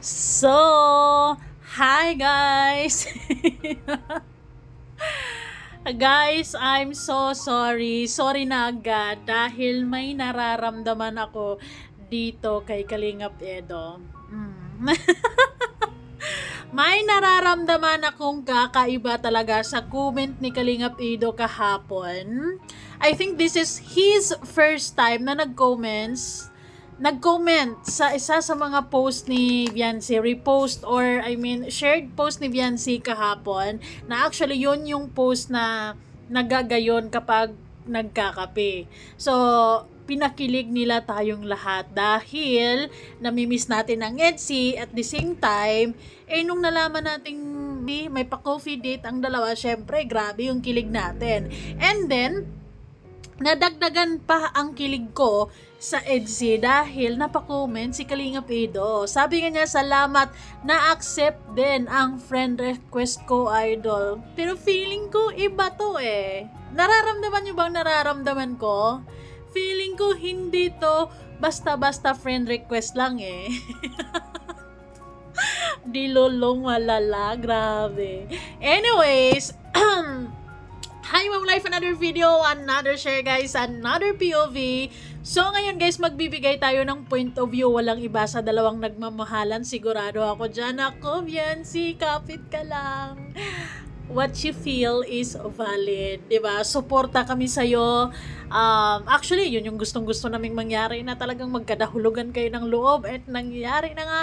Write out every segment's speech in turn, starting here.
So, hi guys! Guys, I'm so sorry. Sorry na agad dahil may nararamdaman ako dito kay Kalingap Edo. May nararamdaman akong kakaiba talaga sa comment ni Kalingap Edo kahapon. I think this is his first time na nag-comment sa isa sa mga post ni Viancy, repost or shared post ni Viancy kahapon, na actually yun yung post na nagagayon kapag nagkakape. So, pinakilig nila tayong lahat dahil namimiss natin ang EDSI at the same time, nung nalaman nating may pa-coffee date ang dalawa, syempre, grabe yung kilig natin. And then, nadagdagan pa ang kilig ko sa EDSI dahil napakomment si Kalingap Edo. Sabi nga niya, salamat, na-accept din ang friend request ko, idol. Pero feeling ko iba to eh. Nararamdaman niyo bang nararamdaman ko? Feeling ko hindi to basta-basta friend request lang eh. Dilolong malala, grabe. Anyways, hi Mom Life, another video, another share guys, another POV. So ngayon guys, magbibigay tayo ng point of view, walang iba sa dalawang nagmamahalan. Sigurado ako dyan. Ako, Viancy, kapit ka lang. What you feel is valid, diba? Suporta kami sa'yo. Actually, yun yung gustong-gusto naming mangyari, na talagang magkadahulugan kayo ng loob, at nangyari na nga.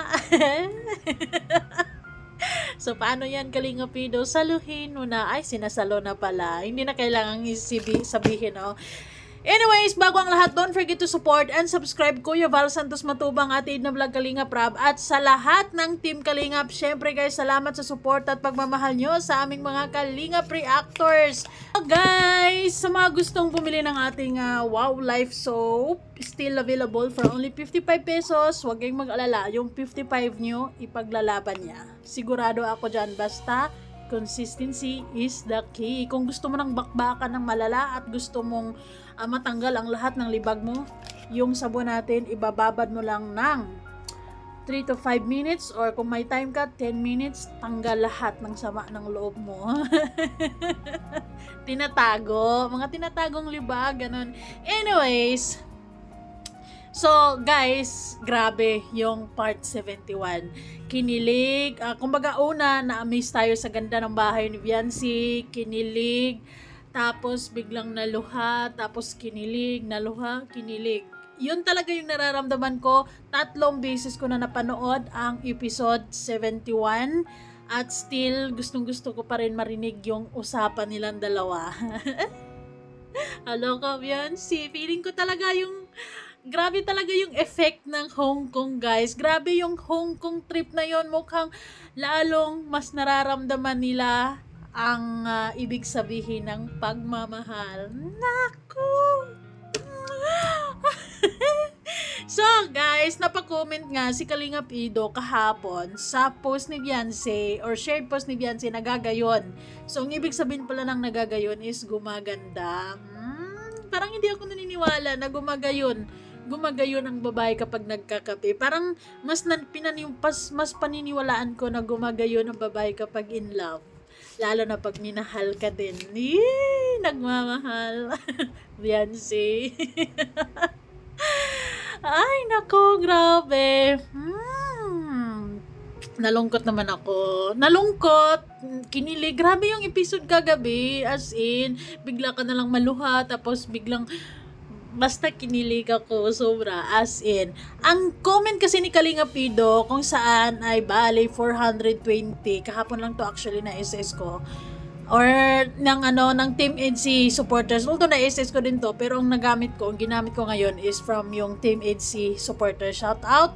So, paano yan, Kalingap Edo? Saluhin mo na. Ay, sinasalo na pala. Hindi na kailangan sabihin, no? Anyways, bago ang lahat, don't forget to support and subscribe Kuya Val Santos Matubang, Atid na Vlog Kalingap Rab, at sa lahat ng Team Kalingap. Syempre guys, salamat sa support at pagmamahal nyo sa aming mga Kalingap Reactors. Guys, sa mga gustong bumili ng ating Wow Life Soap, still available for only 55 pesos. Huwag kayong mag-alala, yung 55 nyo, ipaglalaban niya. Sigurado ako dyan, basta consistency is the key. Kung gusto mo ng bakbakan ng malala at gusto mong matanggal ang lahat ng libag mo, yung sabon natin, ibababad mo lang ng 3 to 5 minutes, or kung may time ka, 10 minutes, tanggal lahat ng sama ng loob mo. Mga tinatagong libag, ganun. Anyways, so guys, grabe yung part 71. Kinilig, kumbaga una, na-amaze tayo sa ganda ng bahay ni Viancy, kinilig, tapos biglang naluha, tapos kinilig, naluha, kinilig. Yun talaga yung nararamdaman ko. 3 beses ko na napanood ang episode 71, at still gustong-gusto ko pa rin marinig yung usapan nilang dalawa. Hello ka, Viancy. Feeling ko talaga yung grabe talaga yung effect ng Hong Kong, guys. Grabe yung Hong Kong trip na yon. Mukhang lalong mas nararamdaman nila ang ibig sabihin ng pagmamahal. Naku! So guys, napakomment nga si Kalingap Edo kahapon sa post ni Viancy, or shared post ni Viancy, nagagayon. So ang ibig sabihin pala ng nagagayon is gumaganda. Parang hindi ako naniniwala na gumagayon ang babae kapag nagkakape. Parang mas paniniwalaan ko na gumagayon ang babae kapag in love. Lalo na pag minahal ka din. Nagmamahal. Viancy. Ay, nako, grabe. Nalungkot naman ako. Nalungkot. Kinilig. Grabe yung episode kagabi. As in, bigla ka nalang maluha, tapos biglang basta kinilig ako sobra, as in. Ang comment kasi ni Kalingap Edo kung saan ay bale 420, kahapon lang to actually na SS ko, or ng Team EDSI supporters, although na SS ko din to, pero ang ginamit ko ngayon is from yung Team EDSI supporters. Shout out,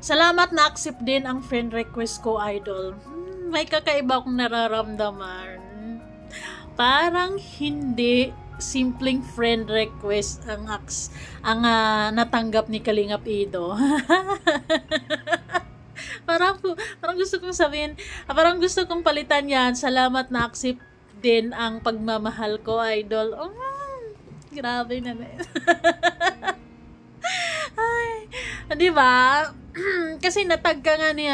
salamat, na accept din ang friend request ko, idol. May kakaiba akong nararamdaman, parang hindi simpleng friend request ang natanggap ni Kalingap Edo. parang gusto kong sabihin, parang gusto kong palitan yan, salamat, na accept din ang pagmamahal ko, idol. Grabe na. Ay, di ba? kasi natag ka nga ni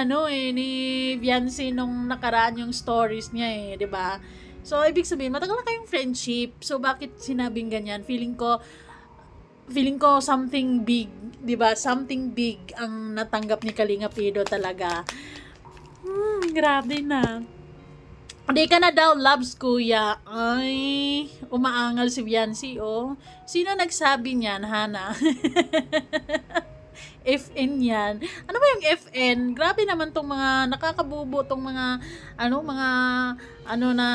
ni Viancy nung nakaraan yung stories niya eh, 'di ba? So ibig sabihin matagal na kayong friendship. So bakit sinabing ganyan? Feeling ko something big, 'di ba? Something big ang natanggap ni Kalinga Pido talaga. Grabe na. Hindi ka na daw loves, kuya. Ay, umaangal si Viancy, oh. Sino nagsabi niyan, Hana? FN yan. Ano ba yung FN? Grabe naman tong mga nakakabubo tong mga na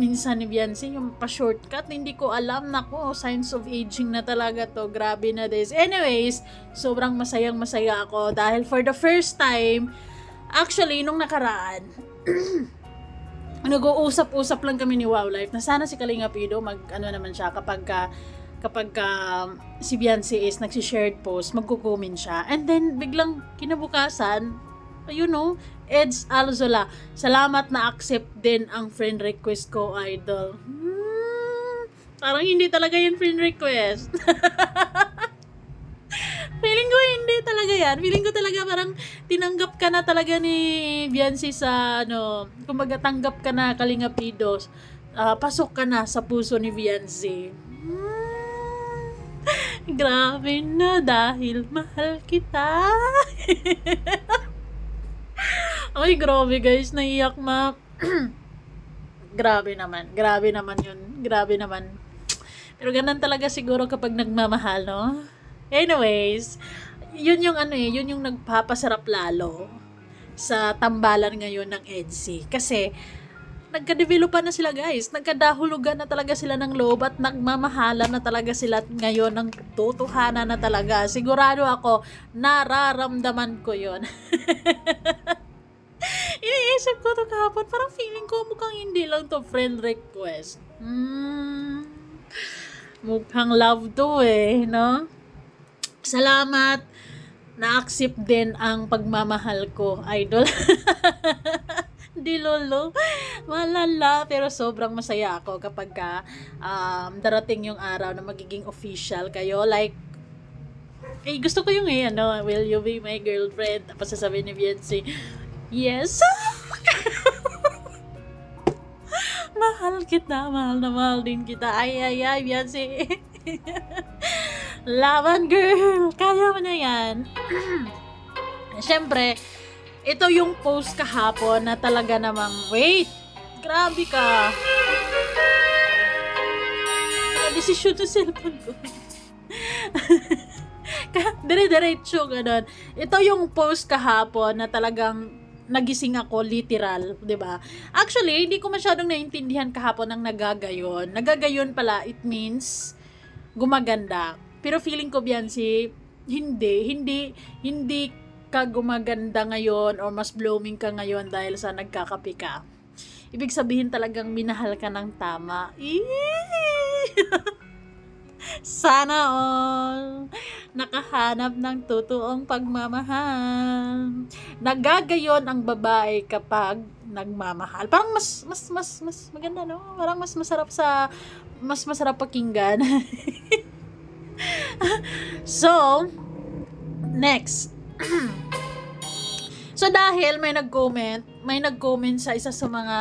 minsan ni Viancy yung pa-shortcut. Hindi ko alam. Nako, signs of aging na talaga to. Grabe na this. Anyways, sobrang masayang-masaya ako dahil for the first time, actually, nung nakaraan, nag-uusap-usap lang kami ni Wow Life na sana si Kalinga Pido naman siya kapag si Viancy is nagsi-shared post, magko-comment siya. And then, biglang kinabukasan, Eds Alzola, salamat na accept din ang friend request ko, idol. Parang hindi talaga yung friend request. Feeling ko hindi talaga yan. Feeling ko talaga parang tinanggap ka na talaga ni Viancy sa kumbaga tanggap ka na Kalinga Pido. Pasok ka na sa puso ni Viancy. Grabe na dahil mahal kita. Ay, grabe guys, naiyak Grabe naman yun. Grabe naman. Pero ganun talaga siguro kapag nagmamahal, no? Anyways, yun yung yun yung nagpapasarap lalo sa tambalan ngayon ng EDSI. Kasi, nagka-developan na sila guys. Nagkadahulugan na talaga sila ng loob at nagmamahalan na talaga sila ngayon ng totohanan na talaga. Sigurado ako, nararamdaman ko yun. Iniisip ko to kahapon, parang feeling ko mukhang hindi lang to friend request. Mukhang love to no? Salamat, na-accept din ang pagmamahal ko, idol. Di lolo, malala, pero sobrang masaya ako kapag darating yung araw na magiging official kayo. Like, gusto ko yung will you be my girlfriend? Tapos sasabihin ni Viancy, yes! Mahal kita, mahal na mahal din kita. Ay, Viancy. Laban girl, kaya mo na yan. Siyempre, ito yung post kahapon na talaga namang, wait, grabe ka. Desisyon sa cellphone ko. Dire-diretso, ganun. Ito yung post kahapon na talagang nagising ako, literal, 'di ba? Actually, hindi ko masyadong naintindihan kahapon ang nagagayon. Nagagayon pala, it means gumaganda. Pero feeling ko, Viancy, hindi ka gumaganda ngayon or mas blooming ka ngayon dahil sa nagkakape ka. Ibig sabihin talagang minahal ka ng tama. Sana all nakahanap ng totoong pagmamahal. Nagagayon ang babae kapag nagmamahal. Parang mas maganda, no? Parang mas masarap pakinggan. So, next. So, dahil may nag-comment sa isa sa mga,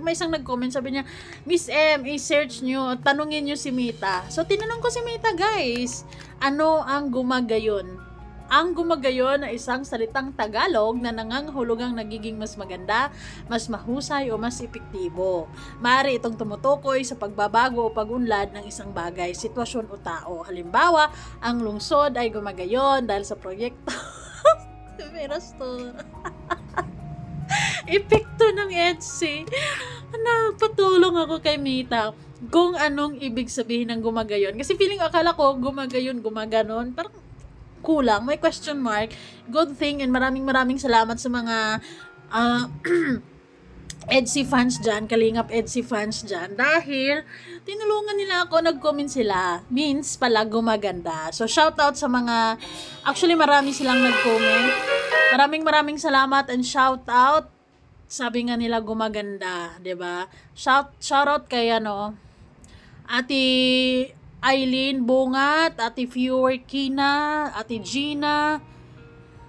may isang nag-comment, sabi niya, Miss M, i-search nyo, tanungin nyo si Mita. So, tinanong ko si Mita, guys, ano ang gumagayon? Ang gumagayon na isang salitang Tagalog na nangangahulugang nagiging mas maganda, mas mahusay o mas epektibo. Maaari itong tumutukoy sa pagbabago o pag-unlad ng isang bagay, sitwasyon o tao. Halimbawa, ang lungsod ay gumagayon dahil sa proyekto. Epekto ng EDSI. Nagpatulong ako kay Mita kung anong ibig sabihin ng gumagayon. Kasi feeling akala ko gumagayon, gumaganon. Parang kulang, may question mark. Good thing and maraming salamat sa mga EDSI fans dyan, Kalingap EDSI fans dyan, dahil tinulungan nila ako, nag-comment sila, means pala gumaganda. So shoutout sa mga, actually marami silang nag-comment, maraming salamat and shoutout, sabi nga nila gumaganda, 'di ba? Shoutout kay Ate Eileen Bungat, Ate Fior Kina, Ate Gina,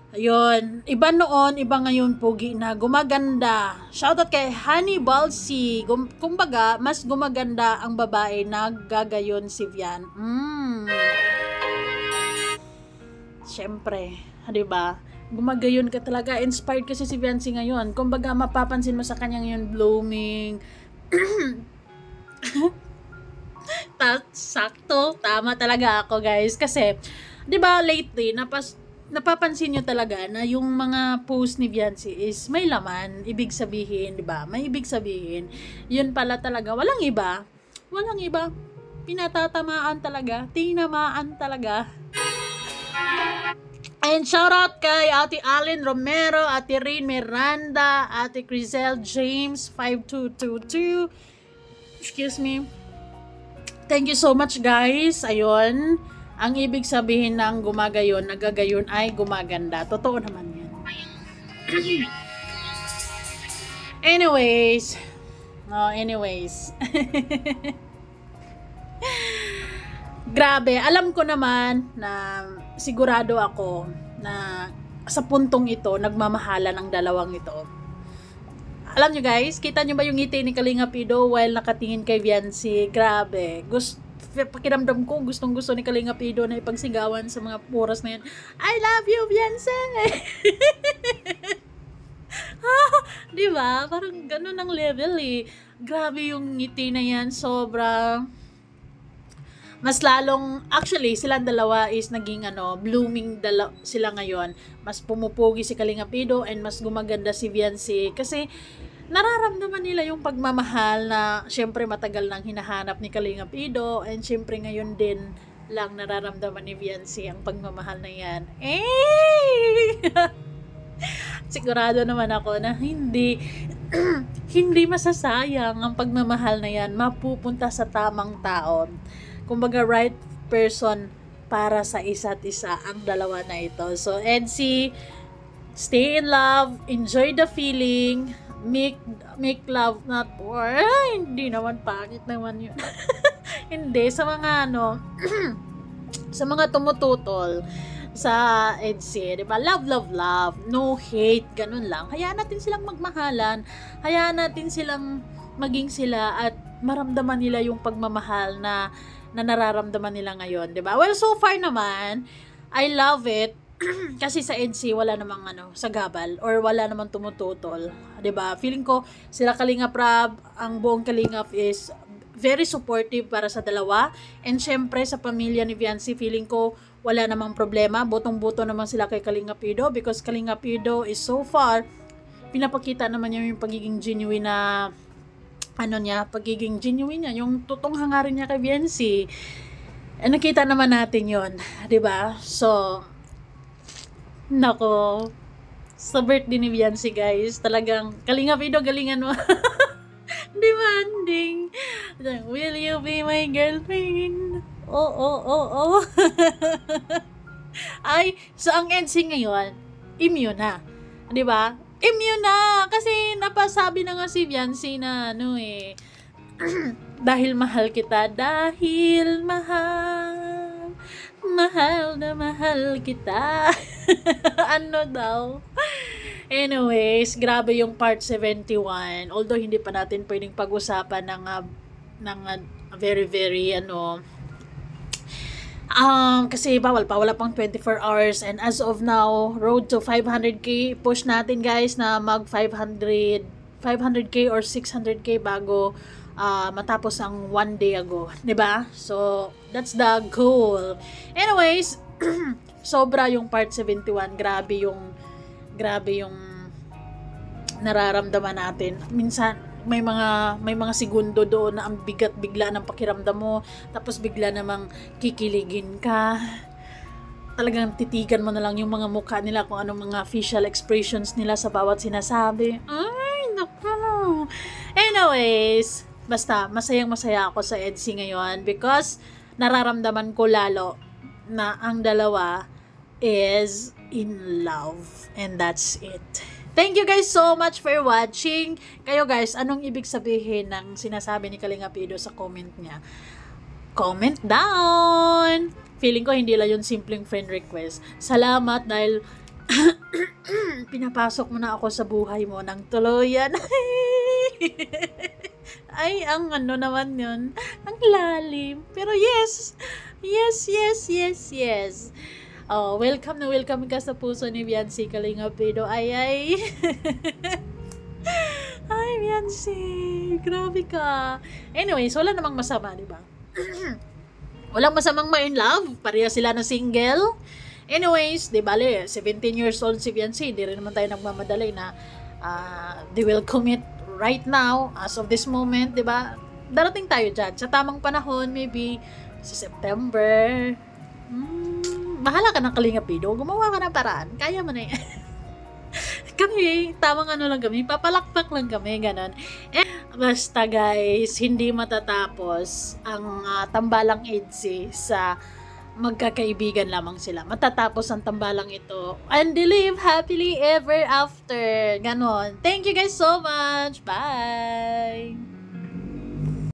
Ayun, iba noon, iba ngayon, pogi na, gumaganda. Shoutout kay Honey Balsi. Kumbaga, mas gumaganda ang babae na gagayon si Vian. Siyempre, 'di ba? Gumagayon ka talaga. Inspired kasi si Viancy ngayon. Kumbaga, mapapansin mo sa kanya ngayon, blooming. Sakto, tama talaga ako, guys. Kasi, 'di ba, lately napapansin nyo talaga na yung mga post ni Viancy is may laman, ibig sabihin, 'di ba? May ibig sabihin. Yun pala talaga, walang iba. Pinatatamaan talaga, tinamaan talaga. And shout out kay Ate Allen Romero, Ate Rain Miranda, Ate Crisel James 5222. Excuse me. Thank you so much, guys. Ayun. Ang ibig sabihin ng gumagayon, nagagayon ay gumaganda. Totoo naman yan. Anyways. Grabe. Alam ko naman na sigurado ako na sa puntong ito, nagmamahalan ang dalawang ito. Alam nyo, guys, kita nyo ba yung ngiti ni Kalinga Pido while nakatingin kay Viancy? Grabe. Pakiramdam ko, gustong-gusto ni Kalinga Pido na ipagsigawan sa mga oras na yan. I love you, Viancy! Diba? Parang ganun ang level eh. Grabe yung ngiti na yan. Sobra. Mas lalong, actually, silang dalawa is naging blooming sila ngayon. Mas pumupugi si Kalinga Pido and mas gumaganda si Viancy. Kasi, nararamdaman nila yung pagmamahal na syempre matagal nang hinahanap ni Kalinga Pido and syempre ngayon din lang nararamdaman ni Viancy ang pagmamahal na yan. Sigurado naman ako na hindi masasayang ang pagmamahal na yan, mapupunta sa tamang tao. Kumbaga right person para sa isa't isa ang dalawa na ito. So EDC, stay in love, enjoy the feeling, make love not war. Hindi naman, pangit naman yun. Hindi, sa mga sa mga tumututol sa EDC, diba? Love, no hate, ganun lang. Hayaan natin silang magmahalan, hayaan natin silang maging sila at maramdaman nila yung pagmamahal na nararamdaman nila ngayon, diba? Well, so far naman, I love it. Kasi sa EDC wala namang sagabal or wala namang tumututol, 'di ba? Feeling ko sila Kalingap Rab, ang buong Kalingap is very supportive para sa dalawa, and syempre sa pamilya ni Viancy, feeling ko wala namang problema, botong-boto naman sila kay Kalingap Pido because Kalingap Pido is so far pinapakita naman niya yung pagiging genuine na pagiging genuine niya, yung totoong hangarin niya kay Viancy. Nakita naman natin 'yon, 'di ba? So nako, sa birthday ni Viancy, guys, talagang Kalinga Pido, galingan mo. Demanding. Will you be my girlfriend? Oh. Ay, so ang EDC ngayon, immune na. 'Di ba? Immune na kasi napasabi na nga si Viancy na dahil mahal kita, dahil mahal na mahal kita. Ano daw? Anyways, grabe yung part 71. Although hindi pa natin pwedeng pag-usapan ng very kasi bawal pa, wala pang 24 hours, and as of now, road to 500k, push natin, guys, na mag 500k or 600k bago matapos ang one day ago, 'di ba? So that's the goal. Anyways, sobra yung part 71, grabe yung nararamdaman natin. Minsan may mga segundo doon na ang bigat bigla ng pakiramdam mo, tapos bigla namang kikiligin ka. Talagang titigan mo na lang yung mga mukha nila kung anong mga facial expressions nila sa bawat sinasabi. Ay, naku. Anyways, basta masayang-masaya ako sa EDC ngayon because nararamdaman ko lalo na ang dalawa is in love, and that's it. Thank you guys so much for watching. Kayo guys, anong ibig sabihin ng sinasabi ni Kalinga Pido sa comment niya? Comment down! Feeling ko hindi lang yun simpleng friend request. Salamat dahil pinapasok mo na ako sa buhay mo ng tuluyan. Ay, ang ano naman yun. Ang lalim. Pero yes. Yes, yes, yes, yes. Oh, welcome na welcome ka sa puso ni Biancy Kalingap Edo. Ay, ay. Ay, Biancy. Grabe ka. Anyways, wala namang masama, di ba? Walang masamang ma-in love. Pareha sila na single. Anyways, di bale, 17 years old si Biancy. Hindi rin naman tayo nagmamadali na they will commit right now, as of this moment, di ba? Darating tayo dyan. Sa tamang panahon, maybe sa September. Bahala ka ng Kalingap Edo. Gumawa ka ng paraan. Kaya mo na yan. Kami, tamang ano lang kami. Papalakpak lang kami. Ganon. Basta guys, hindi matatapos ang tambalang EDSA sa magkakaibigan lamang sila. Matatapos ang tambalang ito. And they live happily ever after. Ganon. Thank you guys so much. Bye!